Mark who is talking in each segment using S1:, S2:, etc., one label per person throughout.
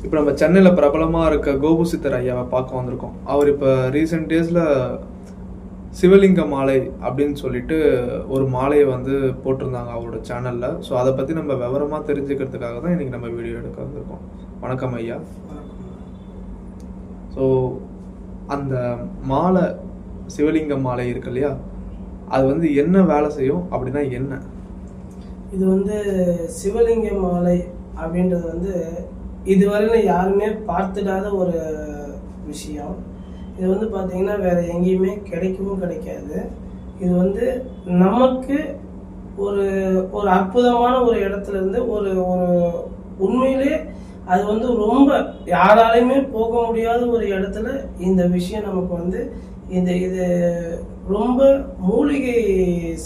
S1: இப்போ நம்ம சென்னையில் பிரபலமாக இருக்க கோபு சித்தர் ஐயாவை பார்க்க வந்திருக்கோம். அவர் இப்போ ரீசெண்ட் டேஸில் சிவலிங்க மாலை அப்படின்னு சொல்லிட்டு ஒரு மாலையை வந்து போட்டிருந்தாங்க அவரோட சேனலில். ஸோ அதை பற்றி நம்ம விவரமாக தெரிஞ்சுக்கிறதுக்காக தான் இன்றைக்கி நம்ம வீடியோ எடுக்க வந்திருக்கோம். வணக்கம் ஐயா. ஸோ அந்த மாலை, சிவலிங்க மாலை இருக்கு இல்லையா, அது வந்து என்ன வேலை செய்யும் அப்படின்னா என்ன?
S2: இது வந்து சிவலிங்க மாலை அப்படின்றது வந்து இதுவரையில யாருமே பார்த்துடாத ஒரு விஷயம். இது வந்து பார்த்தீங்கன்னா வேற எங்கேயுமே கிடைக்கவும் கிடைக்காது. இது வந்து நமக்கு ஒரு ஒரு அற்புதமான ஒரு இடத்துல இருந்து ஒரு ஒரு உண்மையிலே அது வந்து ரொம்ப யாராலையுமே போக முடியாத ஒரு இடத்துல இந்த விஷயம் நமக்கு வந்து இது ரொம்ப மூலிகை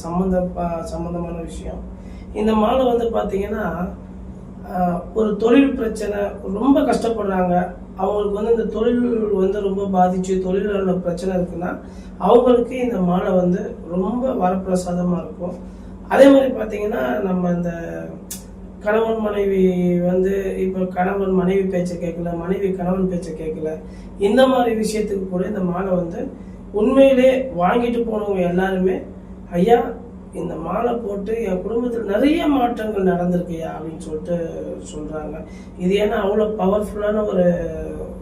S2: சம்பந்தமான விஷயம். இந்த மாலை வந்து பார்த்தீங்கன்னா ஒரு தொழில் பிரச்சனை, ரொம்ப கஷ்டப்படுறாங்க, அவங்களுக்கு வந்து இந்த தொழில் வந்து ரொம்ப பாதிச்சு தொழிலில் பிரச்சனை இருக்குன்னா அவங்களுக்கு இந்த மாலை வந்து ரொம்ப வரப்பிரசாதமாக இருக்கும். அதே மாதிரி பார்த்தீங்கன்னா நம்ம இந்த கணவன் மனைவி வந்து இப்போ கணவன் மனைவி பேச்சை கேட்கல, மனைவி கணவன் பேச்சை கேட்கல, இந்த மாதிரி விஷயத்துக்கு கூட இந்த மாலை வந்து உண்மையிலே வாங்கிட்டு போனவங்க எல்லாருமே ஐயா இந்த மாலை போட்டு என் குடும்பத்தில் நிறைய மாற்றங்கள் நடந்திருக்குயா அப்படின்னு சொல்லிட்டு சொல்கிறாங்க. இது ஏன்னா அவ்வளோ பவர்ஃபுல்லான ஒரு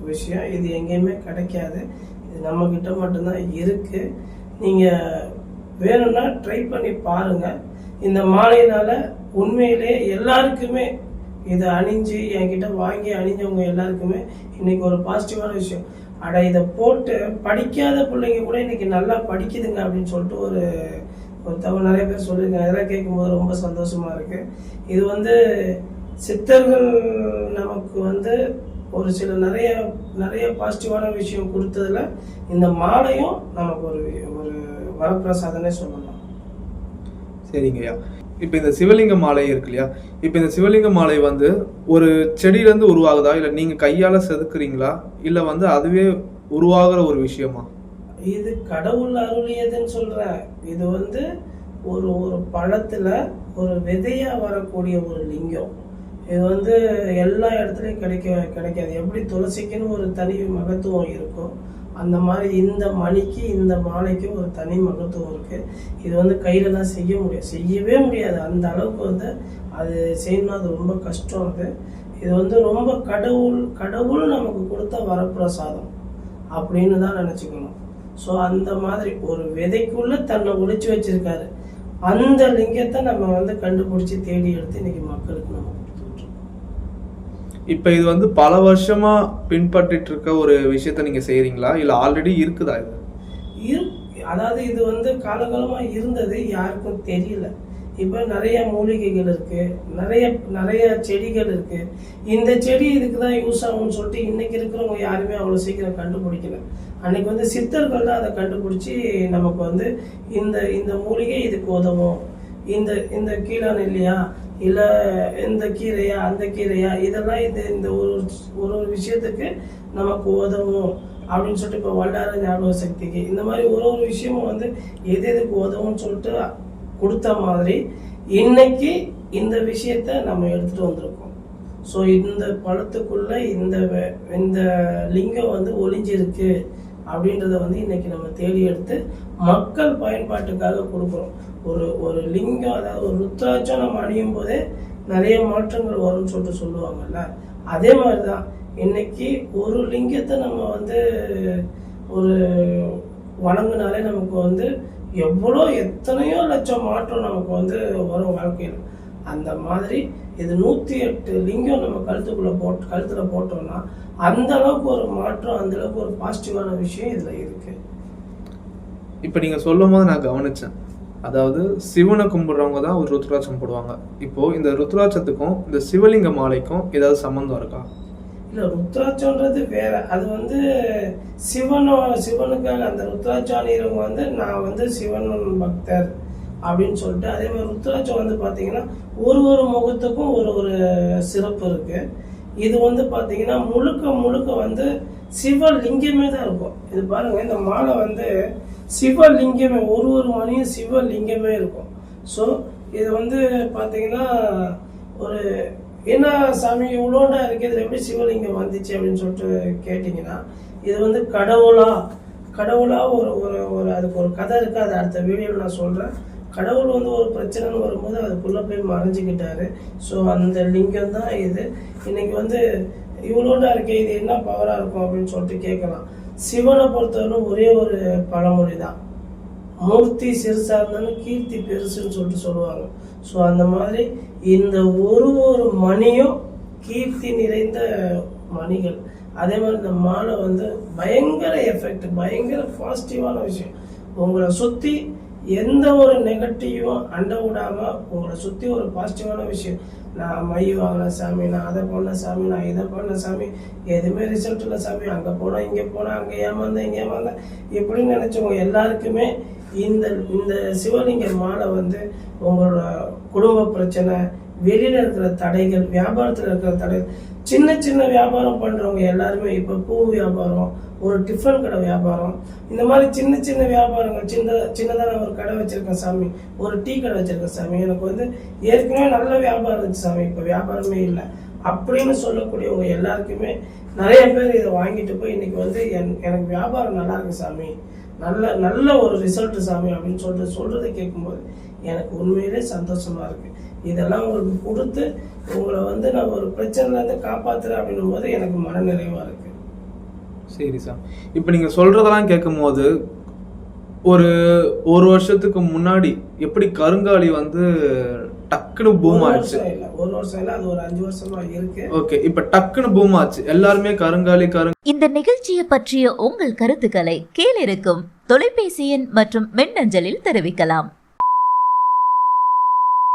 S2: விஷயம். இது எங்கேயுமே கிடைக்காது, இது நம்மக்கிட்ட மட்டும்தான் இருக்குது. நீங்கள் வேணும்னா ட்ரை பண்ணி பாருங்கள். இந்த மாலையினால் உண்மையிலே எல்லாருக்குமே இதை அணிஞ்சு என்கிட்ட வாங்கி அணிஞ்சவங்க எல்லாருக்குமே இன்னைக்கு ஒரு பாசிட்டிவான விஷயம். அட இதை போட்டு படிக்காத பிள்ளைங்க கூட இன்னைக்கு நல்லா படிக்குதுங்க அப்படின்னு சொல்லிட்டு ஒரு தவிர நிறைய பேர் சொல்லியிருக்காங்க. இதெல்லாம் கேட்கும்போது ரொம்ப சந்தோஷமா இருக்கு. இது வந்து சித்தர்கள் நமக்கு வந்து ஒரு சில நிறைய நிறைய பாசிட்டிவான விஷயம் கொடுத்ததுல இந்த மாலையும் நமக்கு ஒரு ஒரு வரப்பிரசாதனே சொல்லலாம்.
S1: சரிங்கய்யா. இப்போ இந்த சிவலிங்க மாலை இருக்கு இல்லையா, இப்போ இந்த சிவலிங்க மாலை வந்து ஒரு செடியிலேருந்து உருவாகுதா, இல்லை நீங்கள் கையால் செதுக்குறீங்களா, இல்லை வந்து அதுவே உருவாகிற ஒரு விஷயமா?
S2: இது கடவுள் அருளியதுன்னு சொல்றேன். இது வந்து ஒரு ஒரு பழத்துல ஒரு விதையா வரக்கூடிய ஒரு லிங்கம். இது வந்து எல்லா இடத்துலையும் கிடைக்காது. எப்படி துளசிக்குன்னு ஒரு தனி மகத்துவம் இருக்கும், அந்த மாதிரி இந்த மணிக்கு இந்த மாலைக்கு ஒரு தனி மகத்துவம் இருக்கு. இது வந்து கையிலலாம் செய்யவே முடியாது. அந்த அளவுக்கு வந்து அது செய்யணும், அது ரொம்ப கஷ்டம். இது வந்து ரொம்ப கடவுள் நமக்கு கொடுத்த வரப்பிரசாதம் அப்படின்னு தான் நினைச்சுக்கணும். ஸோ அந்த மாதிரி ஒரு விதைக்குள்ள தன்னை ஒழிச்சு வச்சிருக்காரு. அந்த லிங்கத்தை நம்ம வந்து கண்டுபிடிச்சி தேடி எடுத்து இன்னைக்கு மக்களுக்கு நம்ம கொடுத்துருக்கோம்.
S1: இப்போ இது வந்து பல வருஷமா பின்பற்றிட்டு இருக்க ஒரு விஷயத்த நீங்க செய்யறீங்களா, இல்ல ஆல்ரெடி இருக்குதா?
S2: இது அதாவது இது வந்து காலகாலமா இருந்தது, யாருக்கும் தெரியல. இப்போ நிறைய மூலிகைகள் இருக்கு, நிறைய செடிகள் இருக்கு. இந்த செடி இதுக்கு தான் யூஸ் ஆகும்னு சொல்லிட்டு இன்னைக்கு இருக்கிறவங்க யாருமே அவ்வளோ சீக்கிரம் கண்டுபிடிக்கல. அன்னைக்கு வந்து சித்தர்கள் தான் அதை கண்டுபிடிச்சி நமக்கு வந்து இந்த மூலிகை இதுக்கு உதவும், இந்த கீழான் இல்லையா, இல்லை இந்த கீரையா அந்த கீரையா, இதெல்லாம் இந்த ஒரு விஷயத்துக்கு நமக்கு உதவும் அப்படின்னு சொல்லிட்டு இப்போ வல்லார ஞாபக சக்திக்கு இந்த மாதிரி ஒரு விஷயமும் வந்து எதுக்கு உதவும்னு சொல்லிட்டு கொடுத்த மாதிரி இன்னைக்கு இந்த விஷயத்த நம்ம எடுத்துட்டு வந்திருக்கோம். ஸோ இந்த பழத்துக்குள்ள இந்த லிங்கம் வந்து ஒளிஞ்சிருக்கு அப்படின்றத வந்து இன்னைக்கு நம்ம தேடி எடுத்து மக்கள் பயன்பாட்டுக்காக கொடுக்குறோம். ஒரு லிங்கம், அதாவது ஒரு ருத்ராட்சம் நம்ம அணியும் போதே நிறைய மாற்றங்கள் வரும்னு சொல்லிட்டு சொல்லுவாங்கல்ல, அதே மாதிரிதான் இன்னைக்கு ஒரு லிங்கத்தை நம்ம வந்து ஒரு வணங்கினாலே நமக்கு வந்து எத்தனையோ லட்சம் மாற்றம் நமக்கு வந்து வரும் வாழ்க்கையில். அந்த மாதிரி இது 108 லிங்கம் நம்ம கழுத்துல போட்டோம்னா அந்த அளவுக்கு ஒரு மாற்றம், அந்த அளவுக்கு ஒரு பாசிட்டிவான விஷயம் இதுல இருக்கு.
S1: இப்ப நீங்க சொல்லும் போது நான் கவனிச்சேன், அதாவது சிவனை கும்பிடுறவங்க தான் ஒரு ருத்ராட்சம் போடுவாங்க. இப்போ இந்த ருத்ராட்சத்துக்கும் இந்த சிவலிங்க மாலைக்கும் ஏதாவது சம்பந்தம் இருக்கா?
S2: இல்லை, ருத்ராட்சம்ன்றது வேற. அது வந்து சிவனுக்காக அந்த ருத்ராட்சம் அணிகிறவங்க வந்து நான் வந்து சிவன் பக்தர் அப்படின்னு சொல்லிட்டு, அதே மாதிரி ருத்ராட்சம் வந்து பார்த்தீங்கன்னா ஒரு முகத்துக்கும் ஒரு சிறப்பு இருக்கு. இது வந்து பார்த்தீங்கன்னா முழுக்க வந்து சிவலிங்கமே தான் இருக்கும். இது பாருங்க, இந்த மாலை வந்து சிவலிங்கமே, ஒரு மணியும் சிவலிங்கமே இருக்கும். ஸோ இது வந்து பார்த்தீங்கன்னா ஒரு என்ன சாமி இவ்வளோண்டா இருக்கு, இதில் எப்படி சிவலிங்கம் வந்துச்சு அப்படின்னு சொல்லிட்டு கேட்டிங்கன்னா, இது வந்து கடவுளா ஒரு ஒரு ஒரு அதுக்கு ஒரு கதை இருக்குது. அது அடுத்த வீடியோவில் நான் சொல்கிறேன். கடவுள் வந்து ஒரு பிரச்சனைன்னு வரும்போது அதுக்குள்ளே போய் மறைஞ்சிக்கிட்டாரு. ஸோ அந்த லிங்கம் தான் இது. இன்னைக்கு வந்து இவ்வளோண்டா இருக்கே, இது என்ன பவராக இருக்கும் அப்படின்னு சொல்லிட்டு கேட்கலாம். சிவனை பொறுத்தவரை ஒரே ஒரு பழமொழி தான், மூர்த்தி சிறுசா இருந்தாலும் கீர்த்தி பெருசுன்னு சொல்லிட்டு சொல்லுவாங்க. ஸோ அந்த மாதிரி இந்த ஒரு மணியும் கீர்த்தி நிறைந்த மணிகள். அதே மாதிரி இந்த மாலை வந்து பயங்கர எஃபெக்ட், பயங்கர பாசிட்டிவான விஷயம். உங்களை சுற்றி எந்த ஒரு நெகட்டிவும் அண்ட விடாம உங்களை சுற்றி ஒரு பாசிட்டிவான விஷயம். நான் மை வாங்கின சாமி, நான் அதை பண்ண சாமி, நான் இதை பண்ண சாமி, எதுவுமே ரிசல்ட் இல்லை சாமி, அங்கே போனால் இங்கே போனால் அங்கே ஏமாந்தேன் இங்கே ஏமாந்தேன் இப்படின்னு நினச்சவங்க எல்லாருக்குமே இந்த இந்த சிவலிங்க மாலை வந்து உங்களோட குடும்ப பிரச்சனை, வெளியில் இருக்கிற தடைகள், வியாபாரத்தில் இருக்கிற தடைகள், சின்ன சின்ன வியாபாரம் பண்ணுறவங்க எல்லாருமே இப்போ பூ வியாபாரம், ஒரு டிஃபன் கடை வியாபாரம், இந்த மாதிரி சின்ன சின்ன வியாபாரங்கள், சின்னதாக நான் ஒரு கடை வச்சுருக்கேன் சாமி, ஒரு டீ கடை வச்சுருக்கேன் சாமி, எனக்கு வந்து ஏற்கனவே நல்ல வியாபாரம் இருந்துச்சு சாமி, இப்போ வியாபாரமே இல்லை அப்படின்னு சொல்லக்கூடியவங்க எல்லாருக்குமே நிறைய பேர் இதை வாங்கிட்டு போய் இன்னைக்கு வந்து எனக்கு வியாபாரம் நல்லா இருக்கு சாமி, நல்ல ஒரு ரிசல்ட் சாமி அப்படின்னு சொல்றதை கேட்கும்போது எனக்கு உண்மையிலே சந்தோஷமா இருக்கு. இதெல்லாம் உங்களுக்கு கொடுத்து உங்களை வந்து நான் ஒரு பிரச்சனைல இருந்து காப்பாத்துறேன் அப்படின்னும் போது எனக்கு மன நிறைவா இருக்கு.
S1: சரி சார், இப்போ நீங்கள் சொல்கிறதெல்லாம் கேட்கும் போது ஒரு வருஷத்துக்கு முன்னாடி எப்படி கருங்காலி வந்து டக்குன்னு பூம் ஆச்சு.
S2: ஒரு வருஷம் இல்ல, அது ஒரு 5 வருஷமா இருக்கு.
S1: ஓகே, இப்போ டக்குன்னு பூம் ஆச்சு, எல்லாருமே கருங்காலி.
S3: இந்த நிகழ்ச்சியை பற்றிய உங்கள் கருத்துக்களை கீழிருக்கும் தொலைபேசி எண் மற்றும் மின்னஞ்சலில் தெரிவிக்கலாம்.